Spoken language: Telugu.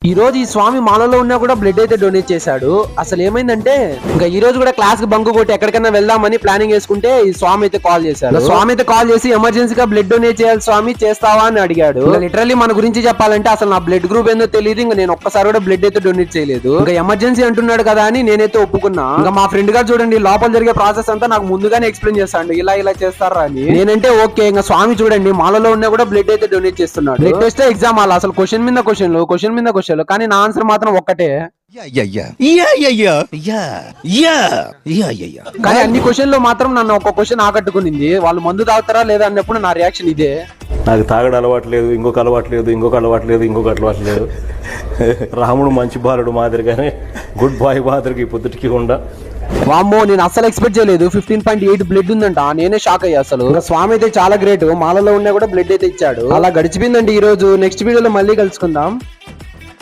ఈ రోజు ఈ స్వామి మాలలో ఉన్నా కూడా బ్లడ్ అయితే డొనేట్ చేశాడు. అసలు ఏమైందంటే ఇంకా ఈ రోజు కూడా క్లాస్ కి బంక్ కొట్టి ఎక్కడికైనా వెళ్దామని ప్లానింగ్ వేసుకుంటే ఈ స్వామి అయితే కాల్ చేశాడు. స్వామి అయితే కాల్ చేసి ఎమర్జెన్సీగా బ్లడ్ డొనేట్ చేయాలి స్వామి, చేస్తావా అని అడిగాడు. లిటరల్లీ మన గురించి చెప్పాలంటే అసలు నా బ్లడ్ గ్రూప్ ఏందో తెలియదు. ఇంకా నేను ఒక్కసారి కూడా బ్లడ్ అయితే డొనేట్ చేయలేదు. ఇంకా ఎమర్జెన్సీ అంటున్నాడు కదా అని నేనైతే ఒప్పుకున్నా. ఇంకా మా ఫ్రెండ్ గారు చూడండి లోపల జరిగే ప్రాసెస్ అంతా నాకు ముందుగానే ఎక్స్ప్లెయిన్ చేస్తాడు, ఇలా ఇలా చేస్తారా అని. నేనంటే ఓకే. ఇంకా స్వామి చూడండి మాలలో ఉన్నా కూడా బ్లడ్ అయితే డొనేట్ చేస్తున్నాడు. బ్లడ్ టెస్ట్ ఎగ్జామ్ అలా అసలు క్వశ్చన్ మీద క్వశ్చన్ కానీ నా ఆన్సర్ మాత్రం ఒక్కటే. కానీ అన్ని క్వశ్చన్ లో మాత్రం నన్ను ఒక క్వశ్చన్ ఆకట్టుకునింది. వాళ్ళు మందు తాగుతారా లేదా అన్నప్పుడు నా రియాక్షన్ ఇదే. నాకు తాగడం అలవాటు లేదు, ఇంకొక అలవాటు లేదు. రాముడు మంచి బాలుడు మాదిరిగానే గుడ్ బాయ్ మాదిరిగా పొద్దుటికి ఉండా. వామ్మో, నేను అసలు ఎక్స్పెక్ట్ చేయలేదు 15.8 బ్లడ్ ఉందంట. నేనే షాక్ అయ్యా. అసలు స్వామి అయితే చాలా గ్రేట్, మాలలో ఉన్నా కూడా బ్లడ్ అయితే ఇచ్చాడు. అలా గడిచిపోయిందండి ఈ రోజు. నెక్స్ట్ వీడియోలో మళ్ళీ కలుసుకుందాం.